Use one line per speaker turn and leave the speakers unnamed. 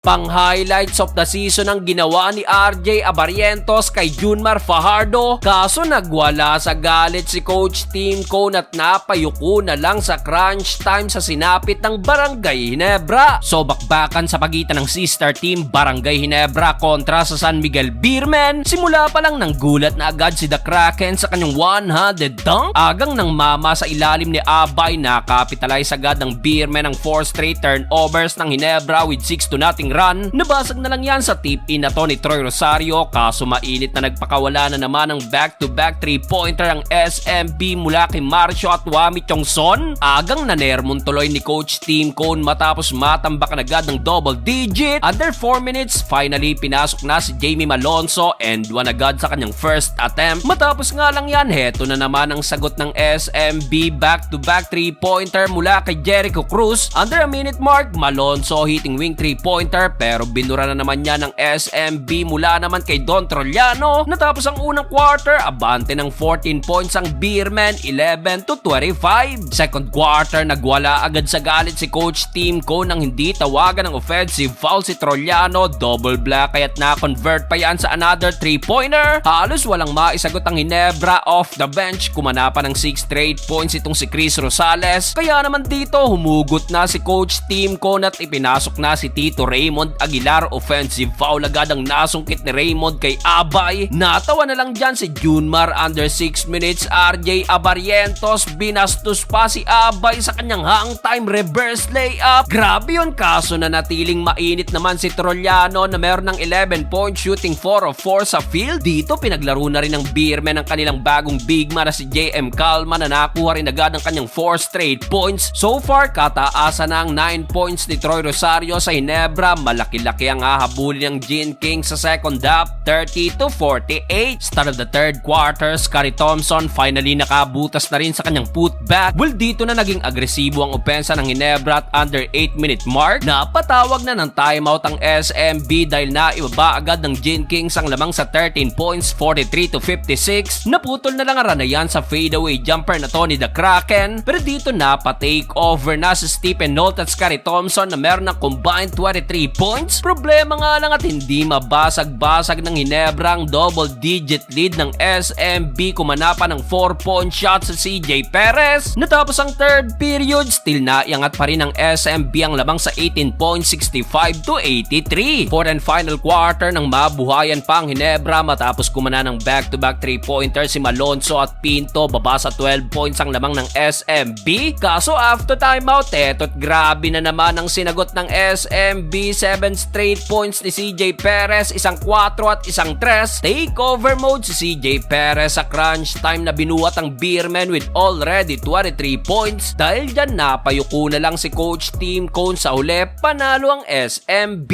Pang-highlights of the season ang ginawa ni RJ Abarientos kay Junmar Fajardo, kaso nagwala sa galit si Coach Tim Cone at napayuko na lang sa crunch time sa sinapit ng Barangay Ginebra. So bakbakan sa pagitan ng sister team Barangay Ginebra kontra sa San Miguel Beermen. Simula pa lang nang gulat na agad si The Kraken sa kanyang 100 dunk. Agang ng mama sa ilalim ni Abay, nakapitalize agad ng Beermen ang 4 straight turnovers ng Ginebra with 6-0 run. Nabasag na lang yan sa tip-in na to ni Troy Rosario, kaso mainit na nagpakawala na naman ng back-to-back 3-pointer ang SMB mula kay Marcio at Wami Chongson. Agang nanermon tuloy ni Coach Tim Cone matapos matambakan agad ng double digit. Under 4 minutes, finally pinasok na si Jamie Malonzo and one agad sa kanyang first attempt. Matapos nga lang yan, heto na naman ang sagot ng SMB, back-to-back 3-pointer mula kay Jericho Cruz. Under a minute mark, Malonzo hitting wing 3-pointer pero binura na naman niya ng SMB mula naman kay Don Trollano. Natapos ang unang quarter, abante ng 14 points ang Beermen, 11-25. Second quarter, nagwala agad sa galit si Coach Tim Cone nang hindi tawagan ng offensive foul si Trollano. Double block kaya't na-convert pa yan sa another 3-pointer. Halos walang maisagot ang Ginebra off the bench. Kumana pa ng 6 straight points itong si Chris Rosales. Kaya naman dito, humugot na si Coach Tim Cone at ipinasok na si Tito Raymond Aguilar. Offensive foul agad ang nasungkit ni Raymond kay Abay. Natawa na lang dyan si Junmar. Under 6 minutes, RJ Abarientos, binastos pa si Abay sa kanyang hang time reverse layup. Grabe yun, kaso na natiling mainit naman si Trollano na meron ng 11-point shooting 4 of 4 sa field. Dito pinaglaro na rin ng Beermen ang kanilang bagong big man na si JM Calma na nakuha rin agad ang kanyang 4 straight points. So far, kataasan na ang 9 points ni Troy Rosario sa Ginebra. Malaki-laki ang hahabulin ng Gene King sa second half, 30-48. Start of the third quarter, Scottie Thompson finally nakabutas na rin sa kanyang putback. Well, dito na naging agresibo ang opensa ng Ginebra at under 8-minute mark, napatawag na ng timeout ang SMB dahil naibaba agad ng Gene King ang lamang sa 13 points, 43-56. Naputol na lang ang ranayan sa fadeaway jumper na to ni The Kraken, pero dito napatake over na si Stephen Nolt at Scottie Thompson na meron ng combined 23 points. Problema nga lang at hindi mabasag-basag ng Ginebra ang double-digit lead ng SMB. Kumana pa ng 4-point shot sa CJ Perez. Natapos ang third period, still naiangat pa rin ng SMB ang lamang sa 18 points, 65-83. Fourth and final quarter nang mabuhayan pa ang Ginebra matapos kumana ng back-to-back 3-pointer si Malonzo at Pinto. Baba sa 12 points ang lamang ng SMB. Kaso after timeout, eto't grabe na naman ang sinagot ng SMB. 7 straight points ni CJ Perez, isang 4 at isang 3. Takeover mode si CJ Perez sa crunch time na binuhat ang Beermen with already 23 points. Dahil dyan napayuko na lang si Coach Tim Cone sa huli, panalo ang SMB.